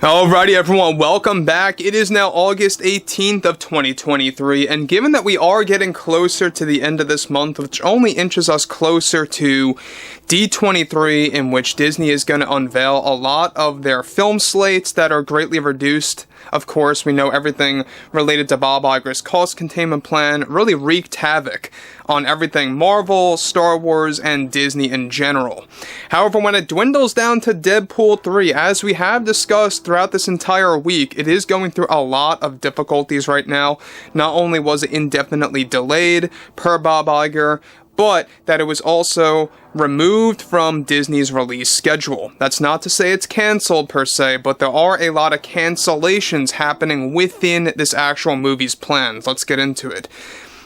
Alrighty everyone, welcome back. It is now August 18th of 2023, and given that we are getting closer to the end of this month, which only inches us closer to D23, in which Disney is going to unveil a lot of their film slates that are greatly reduced. Of course, we know everything related to Bob Iger's cost containment plan really wreaked havoc on everything Marvel, Star Wars, and Disney in general. However, when it dwindles down to Deadpool 3, as we have discussed throughout this entire week, it is going through a lot of difficulties right now. Not only was it indefinitely delayed, per Bob Iger, but that it was also removed from Disney's release schedule. That's not to say it's canceled per se, but there are a lot of cancellations happening within this actual movie's plans. Let's get into it.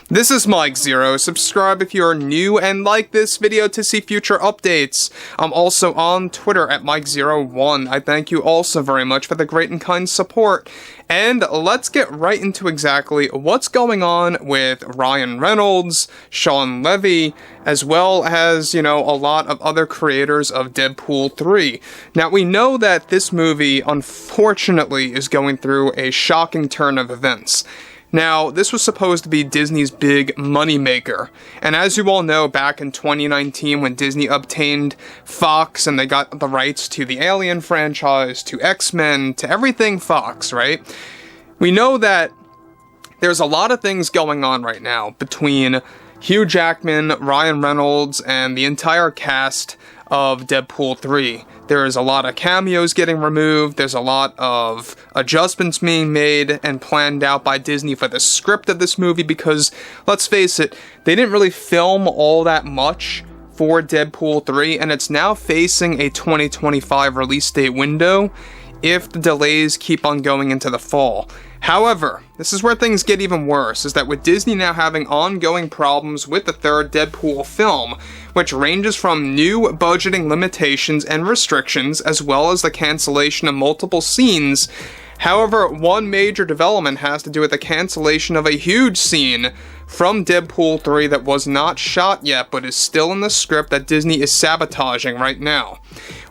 This is Mike Zero. Subscribe if you're new and like this video to see future updates. I'm also on Twitter at Mike01. I thank you also very much for the great and kind support. And let's get right into exactly what's going on with Ryan Reynolds, Shawn Levy, as well as, a lot of other creators of Deadpool 3. Now, we know that this movie, unfortunately, is going through a shocking turn of events. Now, this was supposed to be Disney's big moneymaker, and as you all know, back in 2019 when Disney obtained Fox and they got the rights to the Alien franchise, to X-Men, to everything Fox, right? We know that there's a lot of things going on right now between Hugh Jackman, Ryan Reynolds, and the entire cast of Deadpool 3. There is a lot of cameos getting removed, there's a lot of adjustments being made and planned out by Disney for the script of this movie because, let's face it, they didn't really film all that much for Deadpool 3, and it's now facing a 2025 release date window if the delays keep on going into the fall. However, this is where things get even worse, is that with Disney now having ongoing problems with the third Deadpool film, which ranges from new budgeting limitations and restrictions, as well as the cancellation of multiple scenes. However, one major development has to do with the cancellation of a huge scene from Deadpool 3 that was not shot yet, but is still in the script that Disney is sabotaging right now.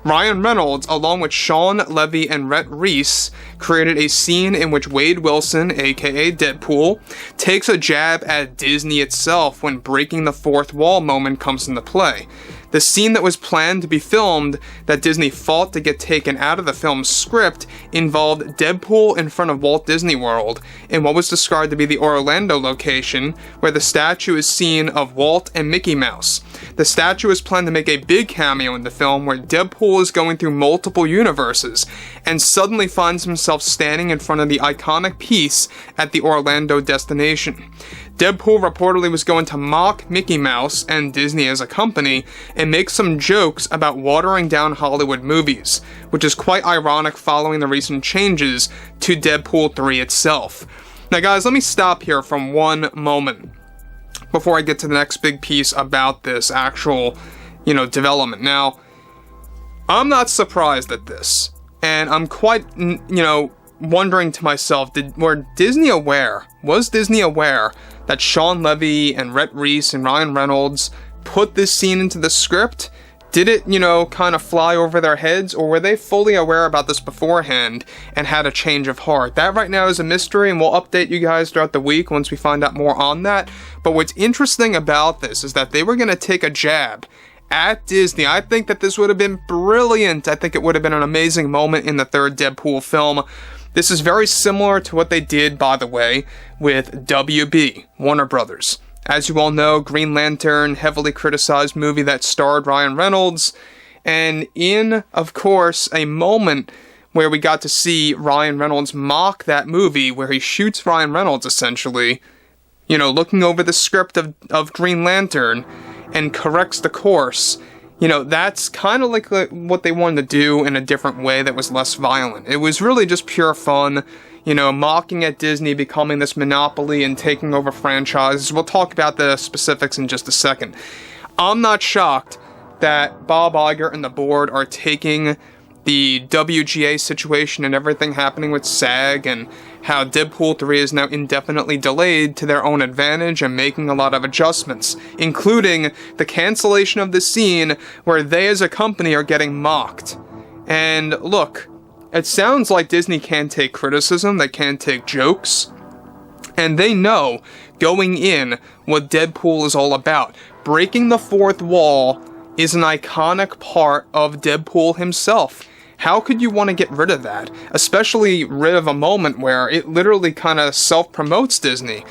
Ryan Reynolds, along with Shawn Levy and Rhett Reese, created a scene in which Wade Wilson, aka Deadpool, takes a jab at Disney itself when breaking the fourth wall moment comes into play. The scene that was planned to be filmed that Disney fought to get taken out of the film's script involved Deadpool in front of Walt Disney World in what was described to be the Orlando location, where the statue is seen of Walt and Mickey Mouse. The statue is planned to make a big cameo in the film where Deadpool is going through multiple universes and suddenly finds himself standing in front of the iconic piece at the Orlando destination. Deadpool reportedly was going to mock Mickey Mouse and Disney as a company and make some jokes about watering down Hollywood movies, which is quite ironic following the recent changes to Deadpool 3 itself. Now guys, let me stop here for one moment before I get to the next big piece about this actual, development. Now, I'm not surprised at this, and I'm quite, wondering to myself, was Disney aware that Shawn Levy and Rhett Reese and Ryan Reynolds put this scene into the script? Did it, kind of fly over their heads, or were they fully aware about this beforehand and had a change of heart? That right now is a mystery, and we'll update you guys throughout the week once we find out more on that. But what's interesting about this is that they were going to take a jab at Disney. I think that this would have been brilliant. I think it would have been an amazing moment in the third Deadpool film. This is very similar to what they did, by the way, with WB, Warner Brothers. As you all know, Green Lantern, heavily criticized movie that starred Ryan Reynolds, and in, of course, a moment where we got to see Ryan Reynolds mock that movie, where he shoots Ryan Reynolds, essentially, looking over the script of Green Lantern, and corrects the course. That's kind of like what they wanted to do in a different way that was less violent. It was really just pure fun, mocking at Disney becoming this monopoly and taking over franchises. We'll talk about the specifics in just a second. I'm not shocked that Bob Iger and the board are taking the WGA situation and everything happening with SAG and how Deadpool 3 is now indefinitely delayed to their own advantage and making a lot of adjustments, including the cancellation of the scene where they as a company are getting mocked. And look, it sounds like Disney can't take criticism, they can't take jokes, and they know going in what Deadpool is all about. Breaking the fourth wall is an iconic part of Deadpool himself. How could you want to get rid of that? Especially rid of a moment where it literally kind of self-promotes Disney.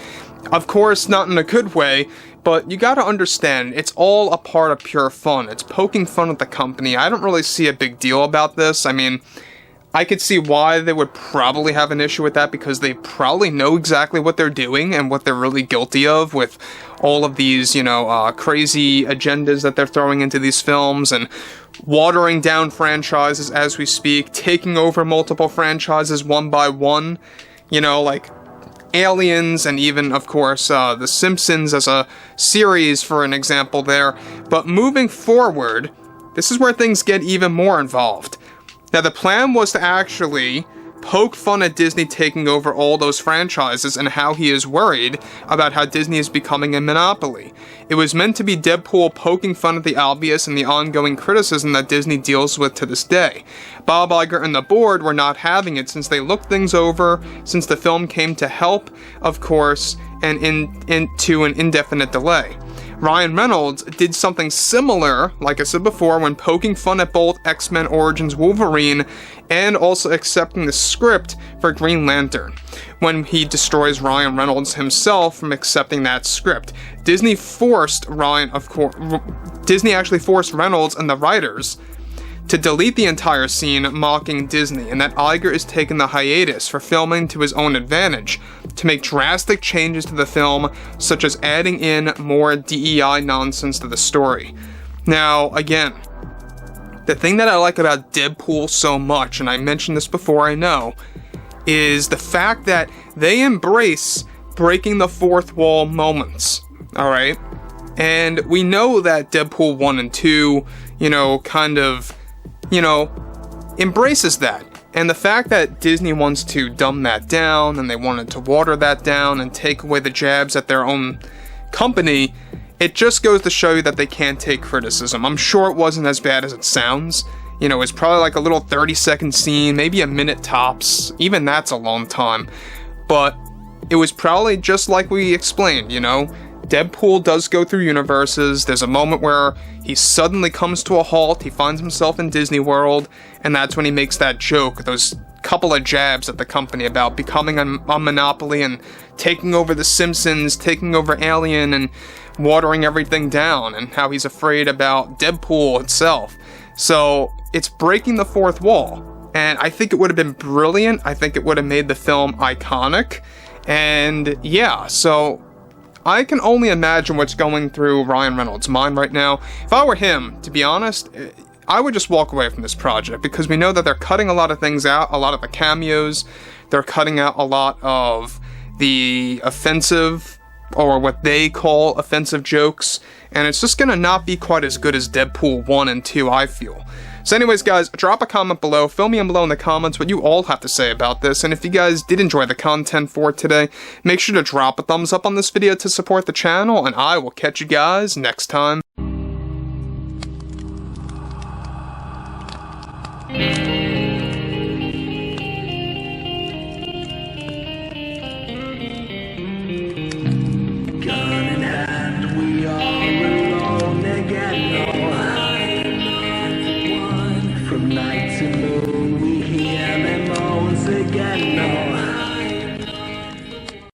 Of course, not in a good way, but you gotta understand, it's all a part of pure fun. It's poking fun at the company. I don't really see a big deal about this. I mean, I could see why they would probably have an issue with that, because they probably know exactly what they're doing and what they're really guilty of with all of these, crazy agendas that they're throwing into these films and watering down franchises as we speak, taking over multiple franchises one by one, like Aliens and even, of course, The Simpsons as a series for an example there. But moving forward, this is where things get even more involved. Now, the plan was to actually poke fun at Disney taking over all those franchises and how he is worried about how Disney is becoming a monopoly. It was meant to be Deadpool poking fun at the obvious and the ongoing criticism that Disney deals with to this day. Bob Iger and the board were not having it, since they looked things over, since the film came to help, of course, and into an indefinite delay. Ryan Reynolds did something similar, like I said before, when poking fun at both X-Men Origins Wolverine and also accepting the script for Green Lantern, when he destroys Ryan Reynolds himself from accepting that script. Disney actually forced Reynolds and the writers to delete the entire scene mocking Disney, and that Iger is taking the hiatus for filming to his own advantage, to make drastic changes to the film, such as adding in more DEI nonsense to the story. Now, again, the thing that I like about Deadpool so much, and I mentioned this before, I know, is the fact that they embrace breaking the fourth wall moments, alright? And we know that Deadpool 1 and 2, embraces that. And the fact that Disney wants to dumb that down, and they wanted to water that down and take away the jabs at their own company, it just goes to show you that they can't take criticism. I'm sure it wasn't as bad as it sounds. It's probably like a little 30-second scene, maybe a minute tops. Even that's a long time. But it was probably just like we explained, Deadpool does go through universes. There's a moment where he suddenly comes to a halt, he finds himself in Disney World, and that's when he makes that joke, those couple of jabs at the company about becoming a monopoly and taking over The Simpsons, taking over Alien, and watering everything down, and how he's afraid about Deadpool itself. So, it's breaking the fourth wall, and I think it would have been brilliant. I think it would have made the film iconic, and yeah, so I can only imagine what's going through Ryan Reynolds' mind right now. If I were him, to be honest, I would just walk away from this project, because we know that they're cutting a lot of things out, a lot of the cameos, they're cutting out a lot of the offensive, or what they call offensive jokes, and it's just gonna not be quite as good as Deadpool 1 and 2, I feel. So anyways, guys, drop a comment below, fill me in below in the comments what you all have to say about this, and if you guys did enjoy the content for today, make sure to drop a thumbs up on this video to support the channel, and I will catch you guys next time.